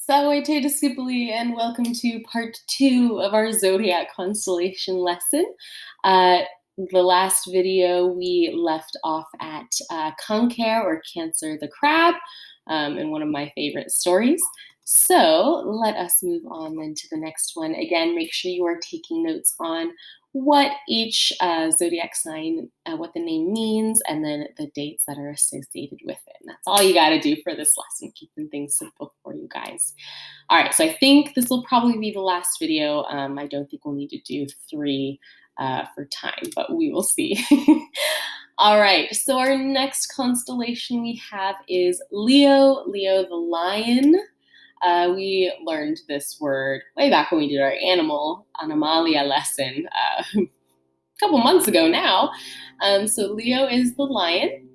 Salve discipuli, and welcome to part 2 of our Zodiac constellation lesson. Uh, the last video we left off at Conker, or Cancer the Crab, in one of my favorite stories. So let us move on then to the next one. Again, make sure you are taking notes on what each zodiac sign, what the name means, and then the dates that are associated with it. And that's all you got to do for this lesson, keeping things simple for you guys. All right, so I think this will probably be the last video. I don't think we'll need to do 3 for time, but we will see. All right, so our next constellation we have is Leo, Leo the lion. We learned this word way back when we did our Animalia lesson a couple months ago now. So Leo is the lion.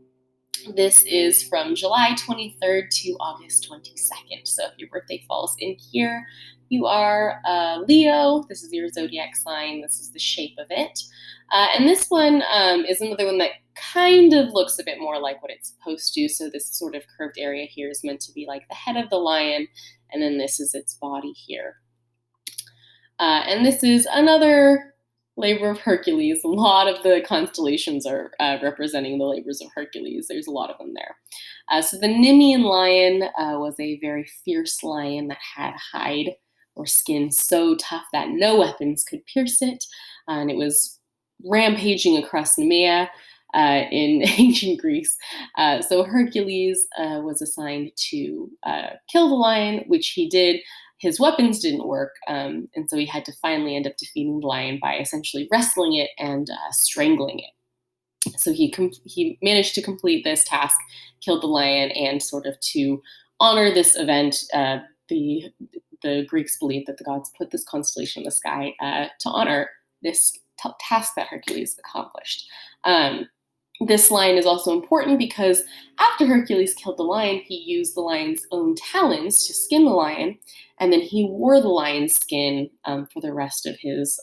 This is from July 23rd to August 22nd. So if your birthday falls in here, you are Leo. This is your zodiac sign. This is the shape of it. And this one is another one that kind of looks a bit more like what it's supposed to. So this sort of curved area here is meant to be like the head of the lion, and then this is its body here. And this is another labor of Hercules. A lot of the constellations are representing the labors of Hercules. There's a lot of them there. So the Nemean lion was a very fierce lion that had hide or skin so tough that no weapons could pierce it. And it was rampaging across Nemea in ancient Greece. So Hercules was assigned to kill the lion, which he did. His weapons didn't work, and so he had to finally end up defeating the lion by essentially wrestling it and strangling it. So he managed to complete this task, killed the lion, and sort of to honor this event, the Greeks believed that the gods put this constellation in the sky to honor this task that Hercules accomplished. This lion is also important because after Hercules killed the lion, he used the lion's own talons to skin the lion, and then he wore the lion's skin for the rest of his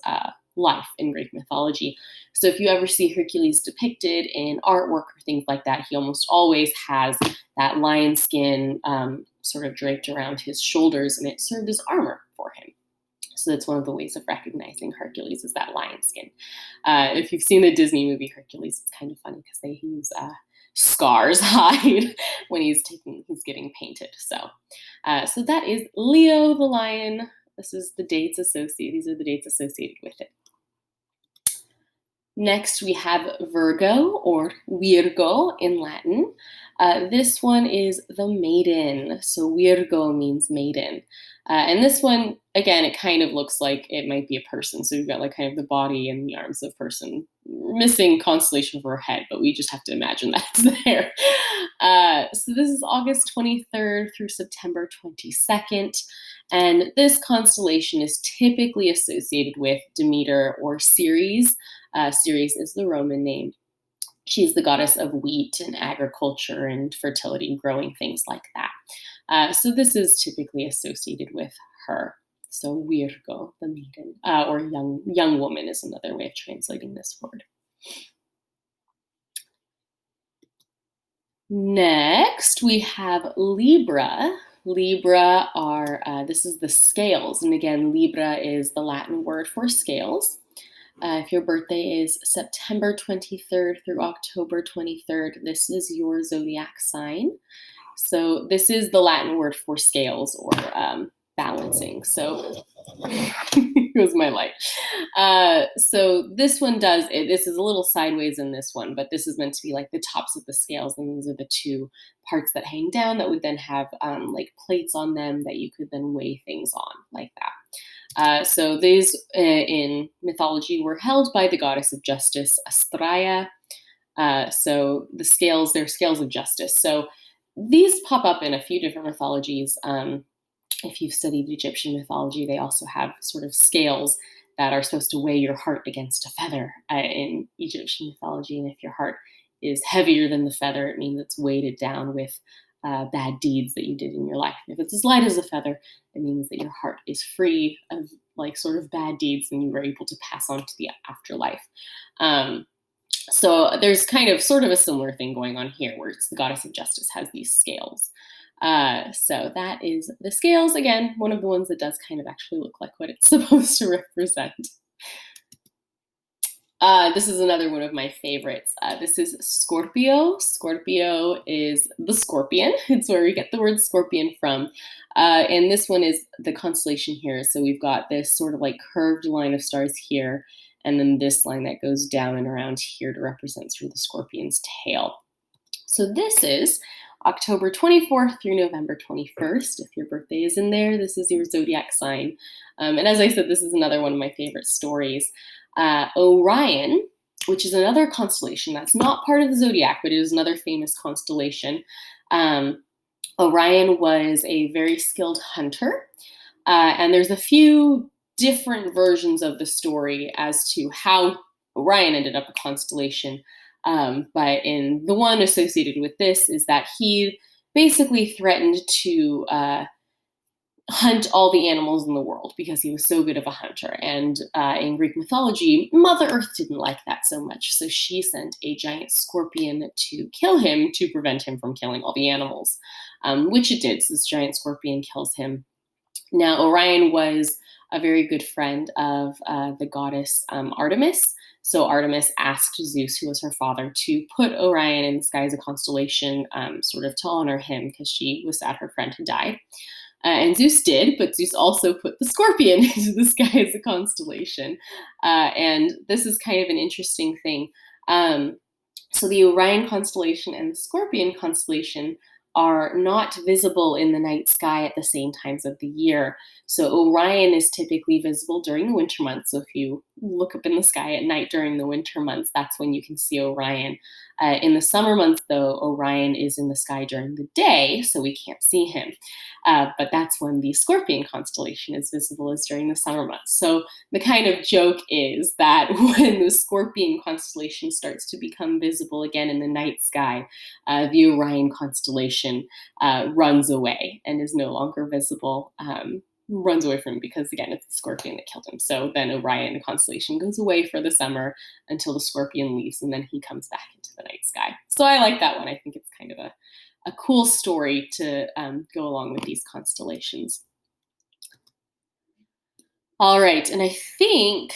life in Greek mythology. So if you ever see Hercules depicted in artwork or things like that, he almost always has that lion skin sort of draped around his shoulders, and it served as armor for him. So that's one of the ways of recognizing Hercules is that lion skin. If you've seen the Disney movie Hercules, it's kind of funny because they use Scar's hide when he's getting painted. So that is Leo the lion. This is the dates associated. These are the dates associated with it. Next, we have Virgo, or Virgo in Latin. This one is the maiden. So Virgo means maiden. And this one, again, it kind of looks like it might be a person. So we've got like kind of the body and the arms of a person, missing constellation for her head, but we just have to imagine that it's there. So this is August 23rd through September 22nd. And this constellation is typically associated with Demeter or Ceres. Ceres is the Roman name. She's the goddess of wheat and agriculture and fertility and growing things like that. So this is typically associated with her. So Virgo, the maiden, or young woman is another way of translating this word. Next, we have Libra. Libra are, this is the scales. And again, Libra is the Latin word for scales. If your birthday is September 23rd through October 23rd, this is your zodiac sign. So this is the Latin word for scales or balancing. So here's my light. So this one does, this is a little sideways in this one, but this is meant to be like the tops of the scales. And these are the two parts that hang down that would then have like plates on them that you could then weigh things on like that. So these in mythology were held by the goddess of justice, Astraea. So the scales, they're scales of justice. So these pop up in a few different mythologies. If you've studied Egyptian mythology, they also have sort of scales that are supposed to weigh your heart against a feather in Egyptian mythology. And if your heart is heavier than the feather, it means it's weighted down with bad deeds that you did in your life. And if it's as light as a feather, it means that your heart is free of like sort of bad deeds and you were able to pass on to the afterlife. So there's kind of sort of a similar thing going on here where it's the goddess of justice has these scales. So that is the scales. Again, one of the ones that does kind of actually look like what it's supposed to represent. This is another one of my favorites. This is Scorpio. Scorpio is the scorpion. It's where we get the word scorpion from. And this one is the constellation here. So we've got this sort of like curved line of stars here, and then this line that goes down and around here to represent sort of the scorpion's tail. So this is October 24th through November 21st. If your birthday is in there, this is your zodiac sign. And as I said, this is another one of my favorite stories. Orion, which is another constellation that's not part of the zodiac, but it is another famous constellation. Orion was a very skilled hunter, and there's a few different versions of the story as to how Orion ended up a constellation. But in the one associated with this is that he basically threatened to hunt all the animals in the world because he was so good of a hunter. And in Greek mythology, Mother Earth didn't like that so much. So she sent a giant scorpion to kill him to prevent him from killing all the animals, which it did. So this giant scorpion kills him. Now, Orion was a very good friend of the goddess Artemis. So Artemis asked Zeus, who was her father, to put Orion in the sky as a constellation, sort of to honor him because she was sad her friend had died. And Zeus did, but Zeus also put the scorpion into the sky as a constellation. And this is kind of an interesting thing. So the Orion constellation and the Scorpion constellation are not visible in the night sky at the same times of the year. So Orion is typically visible during the winter months. So if you look up in the sky at night during the winter months, that's when you can see Orion. In the summer months, though, Orion is in the sky during the day, so we can't see him. But that's when the Scorpion constellation is visible, is during the summer months. So the kind of joke is that when the Scorpion constellation starts to become visible again in the night sky, the Orion constellation runs away and is no longer visible. Runs away from him because, again, it's the scorpion that killed him. So then Orion constellation goes away for the summer until the scorpion leaves, and then he comes back into the night sky. So I like that one. I think it's kind of a cool story to go along with these constellations. All right, and I think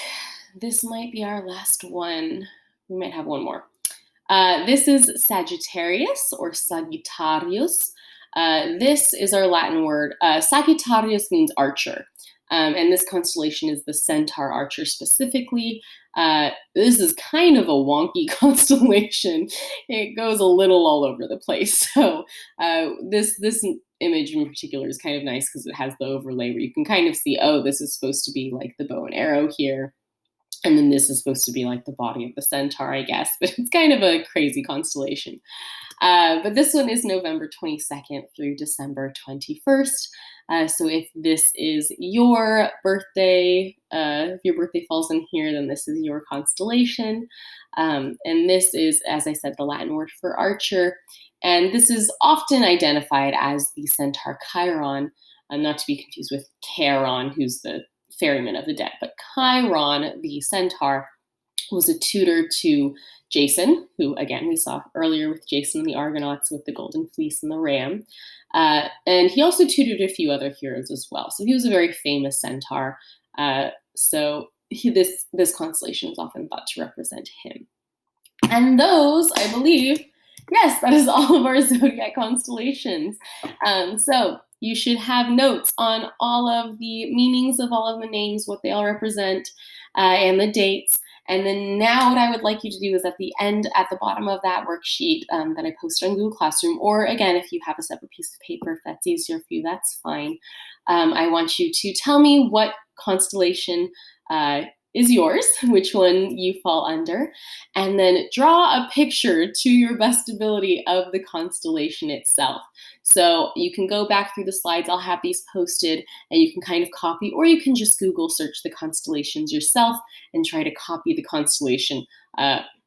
this might be our last one. We might have one more. This is Sagittarius or Sagittarius. This is our Latin word. Sagittarius means archer. And this constellation is the centaur archer specifically. This is kind of a wonky constellation. It goes a little all over the place. So this image in particular is kind of nice because it has the overlay where you can kind of see, oh, this is supposed to be like the bow and arrow here. And then this is supposed to be like the body of the centaur, I guess. But it's kind of a crazy constellation. But this one is November 22nd through December 21st. So if this is your birthday, if your birthday falls in here, then this is your constellation. And this is, as I said, the Latin word for archer. And this is often identified as the centaur Chiron, not to be confused with Charon, who's the ferryman of the dead. But Chiron, the centaur, was a tutor to Jason, who, again, we saw earlier with Jason and the Argonauts with the golden fleece and the ram. And he also tutored a few other heroes as well. So he was a very famous centaur. This constellation is often thought to represent him. And those, I believe, yes, that is all of our zodiac constellations. So you should have notes on all of the meanings of all of the names, what they all represent, and the dates. And then now what I would like you to do is at the end, at the bottom of that worksheet that I posted on Google Classroom, or again, if you have a separate piece of paper, if that's easier for you, that's fine. I want you to tell me what constellation is yours, which one you fall under, and then draw a picture to your best ability of the constellation itself. So you can go back through the slides. I'll have these posted and you can kind of copy, or you can just Google search the constellations yourself and try to copy the constellation.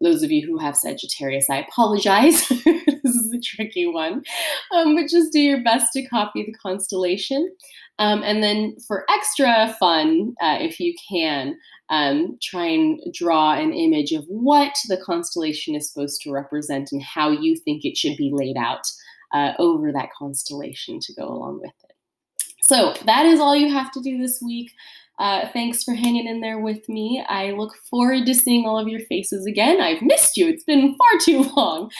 Those of you who have Sagittarius, I apologize. This is a tricky one, but just do your best to copy the constellation. And then for extra fun, if you can, try and draw an image of what the constellation is supposed to represent and how you think it should be laid out over that constellation to go along with it. So that is all you have to do this week. Thanks for hanging in there with me. I look forward to seeing all of your faces again. I've missed you. It's been far too long.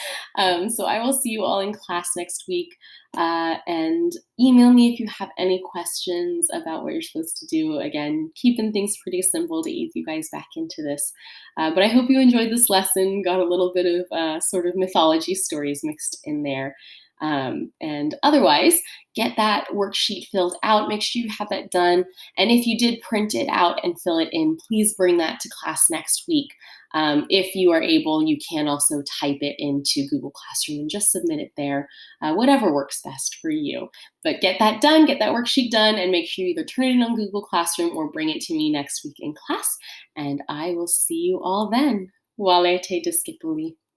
So I will see you all in class next week. And email me if you have any questions about what you're supposed to do. Again, keeping things pretty simple to ease you guys back into this. But I hope you enjoyed this lesson, got a little bit of sort of mythology stories mixed in there. And otherwise, get that worksheet filled out. Make sure you have that done. And if you did print it out and fill it in, please bring that to class next week. If you are able, you can also type it into Google Classroom and just submit it there, whatever works best for you. But get that done, get that worksheet done, and make sure you either turn it in on Google Classroom or bring it to me next week in class. And I will see you all then. Wale te discipuli.